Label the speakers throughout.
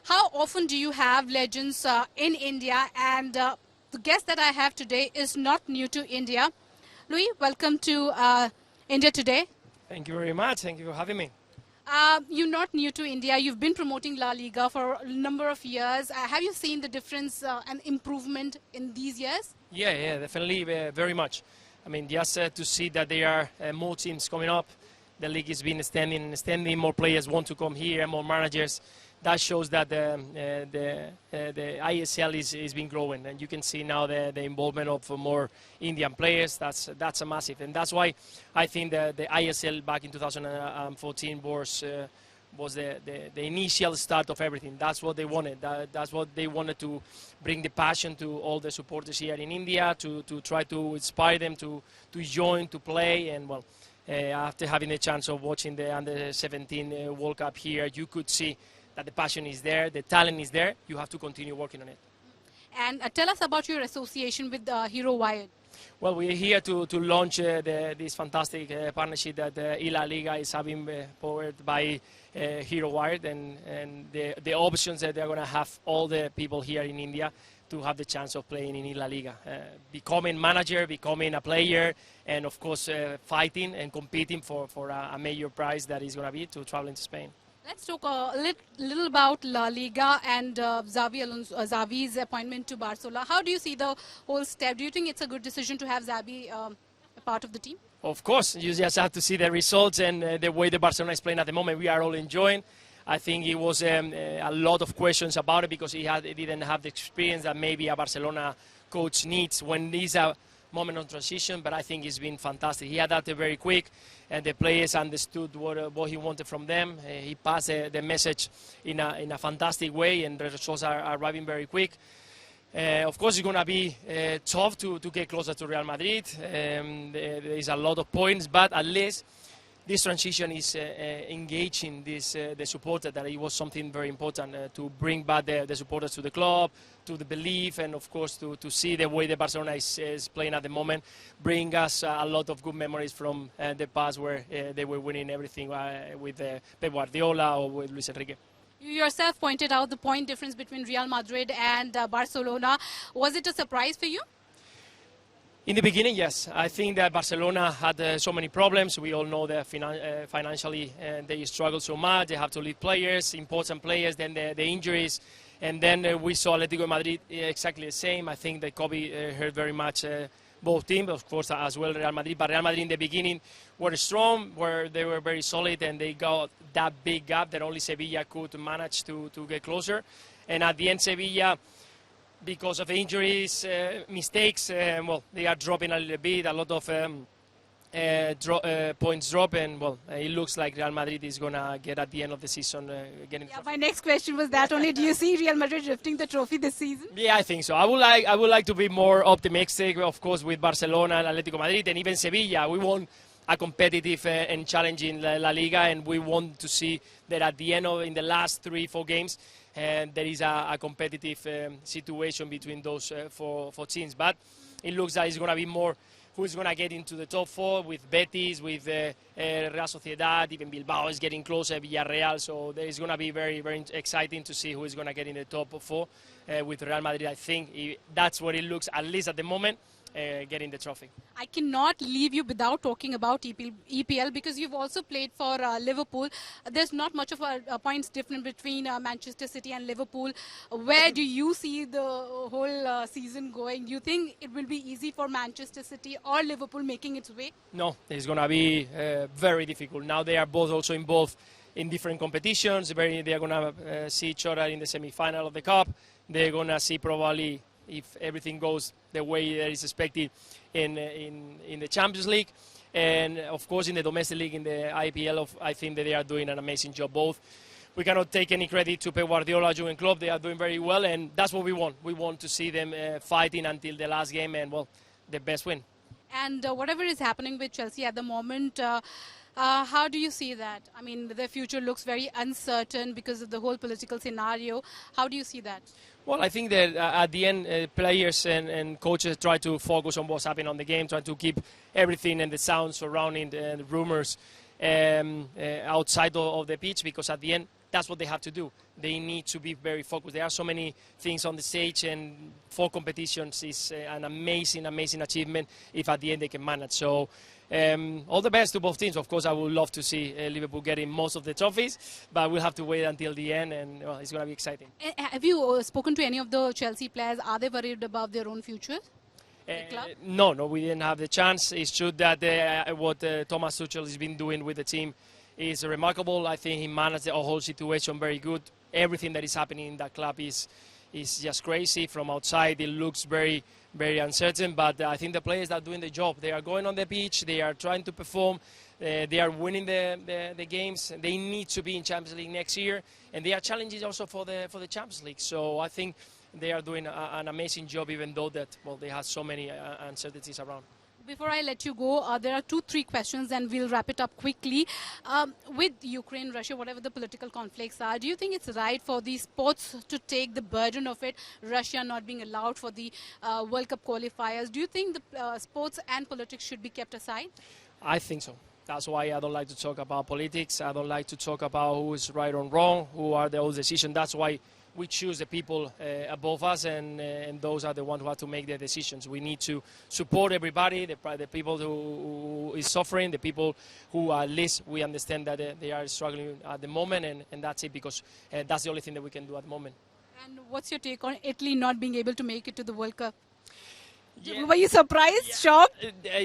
Speaker 1: How often do you have legends in India? And the guest that I have today is not new to India. Louis, welcome to India Today.
Speaker 2: Thank you very much. Thank you for having me.
Speaker 1: You're not new to India. You've been promoting La Liga for a number of years. Have you seen the difference and improvement in these years?
Speaker 2: Yeah, definitely very much. I mean, just to see that there are more teams coming up, the league has been extending, more players want to come here, more managers. That shows that the ISL is been growing, and you can see now the involvement of more Indian players. That's a massive, and that's why I think the ISL back in 2014 was the initial start of everything. That's what they wanted. That's what they wanted to bring the passion to all the supporters here in India, to try to inspire them to join, to play, and well, after having the chance of watching the Under-17 World Cup here, you could see that the passion is there, the talent is there. You have to continue working on it.
Speaker 1: And tell us about your association with Hero Wired.
Speaker 2: Well, we're here to launch this fantastic partnership that La Liga is having powered by Hero Wired, and the options that they're going to have all the people here in India to have the chance of playing in La Liga, becoming manager, becoming a player, and of course fighting and competing for a major prize that is going to be to travel into Spain.
Speaker 1: Let's talk a little about La Liga and Xavi's appointment to Barcelona. How do you see the whole step? Do you think it's a good decision to have Xavi a part of the team?
Speaker 2: Of course, you just have to see the results and the way the Barcelona is playing at the moment. We are all enjoying. I think it was a lot of questions about it because he didn't have the experience that maybe a Barcelona coach needs when there's a moment of transition, but I think it's been fantastic. He adapted very quick, and the players understood what he wanted from them. He passed the message in a fantastic way, and the results are arriving very quick. Of course, it's going to be tough to get closer to Real Madrid. There is a lot of points, but at least this transition is engaging the supporter. That it was something very important to bring back the supporters to the club, to the belief, and of course to see the way the Barcelona is playing at the moment, bring us a lot of good memories from the past where they were winning everything with Pep Guardiola or with Luis Enrique.
Speaker 1: You yourself pointed out the point difference between Real Madrid and Barcelona. Was it a surprise for you?
Speaker 2: In the beginning, yes. I think that Barcelona had so many problems. We all know that financially they struggle so much. They have to leave players, important players, then the injuries. And then we saw Atletico Madrid exactly the same. I think that COVID hurt very much both teams, of course, as well Real Madrid. But Real Madrid in the beginning were strong, they were very solid, and they got that big gap that only Sevilla could manage to get closer. And at the end, Sevilla, because of injuries, mistakes, well, they are dropping a little bit, a lot of points drop, and well, it looks like Real Madrid is going to get at the end of the season getting.
Speaker 1: Yeah, my next question was that only. Do you see Real Madrid lifting the trophy this season?
Speaker 2: Yeah, I think so. I would like to be more optimistic, of course, with Barcelona and Atletico Madrid and even Sevilla. We want a competitive and challenging La Liga, and we want to see that at the end in the last 3-4 games, and there is a competitive situation between those four teams. But it looks like it's going to be more who's going to get into the top 4 with Betis, with Real Sociedad, even Bilbao is getting closer, Villarreal. So there is going to be very, very exciting to see who is going to get in the top 4 with Real Madrid. I think that's what it looks, at least at the moment, getting the trophy.
Speaker 1: I cannot leave you without talking about EPL because you've also played for Liverpool. There's not much of a points difference between Manchester City and Liverpool. Where do you see the whole season going? Do you think it will be easy for Manchester City or Liverpool making its way?
Speaker 2: No, it's going to be very difficult. Now they are both also involved in different competitions. They are going to see each other in the semi-final of the Cup. They're going to see probably, if everything goes the way that is expected, in the Champions League, and of course in the domestic league, in the IPL. I think that they are doing an amazing job both. We cannot take any credit to Pep Guardiola, Jurgen Klopp. They are doing very well, and that's what we want. We want to see them fighting until the last game, and well, the best win.
Speaker 1: And whatever is happening with Chelsea at the moment, how do you see that? I mean, their future looks very uncertain because of the whole political scenario. How do you see that?
Speaker 2: Well, I think that at the end, players and coaches try to focus on what's happening on the game, try to keep everything and the sound surrounding the rumors outside of the pitch, because at the end, that's what they have to do. They need to be very focused. There are so many things on the stage, and 4 competitions is an amazing, amazing achievement if at the end they can manage. So all the best to both teams. Of course, I would love to see Liverpool getting most of the trophies, but we'll have to wait until the end, and well, it's going to be exciting.
Speaker 1: Have you spoken to any of the Chelsea players? Are they worried about their own future?
Speaker 2: No, we didn't have the chance. It's true that what Thomas Tuchel has been doing with the team is remarkable. I think he managed the whole situation very good. Everything that is happening in that club is just crazy. From outside, it looks very, very uncertain, but I think the players are doing the job. They are going on the pitch. They are trying to perform. They are winning the games. They need to be in Champions League next year, and they are challenging also for the Champions League. So I think they are doing an amazing job, even though that, well, they have so many uncertainties around.
Speaker 1: Before I let you go, there are 2-3 questions and we'll wrap it up quickly. With Ukraine, Russia, whatever the political conflicts are, do you think it's right for the sports to take the burden of it, Russia not being allowed for the World Cup qualifiers? Do you think the sports and politics should be kept aside?
Speaker 2: I think so. That's why I don't like to talk about politics. I don't like to talk about who is right or wrong, who are the old decisions. That's why we choose the people above us, and those are the ones who have to make the decisions. We need to support everybody, the people who is suffering, the people who at least we understand that they are struggling at the moment, and that's it, because that's the only thing that we can do at the moment.
Speaker 1: And what's your take on Italy not being able to make it to the World Cup?
Speaker 2: Yeah.
Speaker 1: Were you surprised, shocked?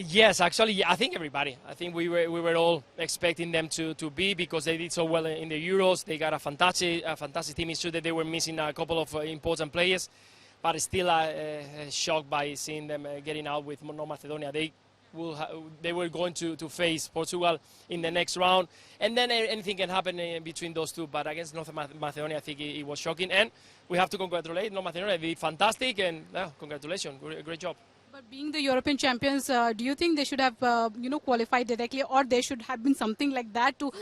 Speaker 2: Yes, actually, yeah, I think everybody. I think we were all expecting them to be, because they did so well in the Euros. They got a fantastic team. It's true that they were missing a couple of important players, but still shocked by seeing them getting out with North Macedonia. They were going to face Portugal in the next round, and then anything can happen between those two. But against North Macedonia, I think it was shocking, and we have to congratulate North Macedonia. They did fantastic, and congratulations, great job.
Speaker 1: But being the European champions, do you think they should have, qualified directly, or there should have been something like that to?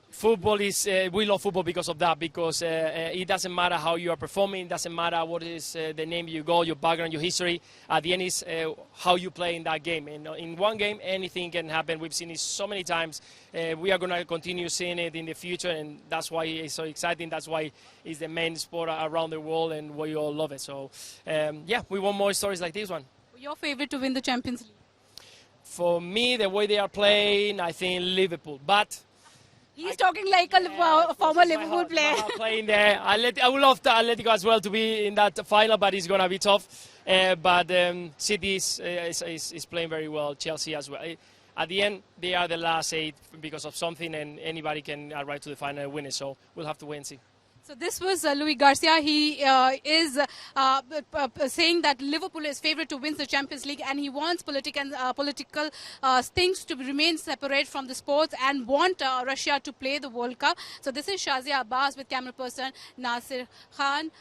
Speaker 2: Football is, we love football because of that, because it doesn't matter how you are performing, it doesn't matter what is the name you go, your background, your history. At the end is how you play in that game. And in one game, anything can happen. We've seen it so many times. We are going to continue seeing it in the future, and that's why it's so exciting. That's why it's the main sport around the world, and we all love it. So, we want more stories like this one.
Speaker 1: Your favorite to win the Champions League?
Speaker 2: For me, the way they are playing, I think Liverpool. But
Speaker 1: he's talking like a former Liverpool player.
Speaker 2: Playing there. I would love Atletico as well to be in that final, but it's going to be tough. But City is playing very well. Chelsea as well. At the end, they are the last 8 because of something, and anybody can arrive to the final and win it. So we'll have to wait and see.
Speaker 1: So this was Luis Garcia. He is saying that Liverpool is favourite to win the Champions League, and he wants political things to remain separate from the sports, and want Russia to play the World Cup. So this is Shazia Abbas with camera person Nasir Khan.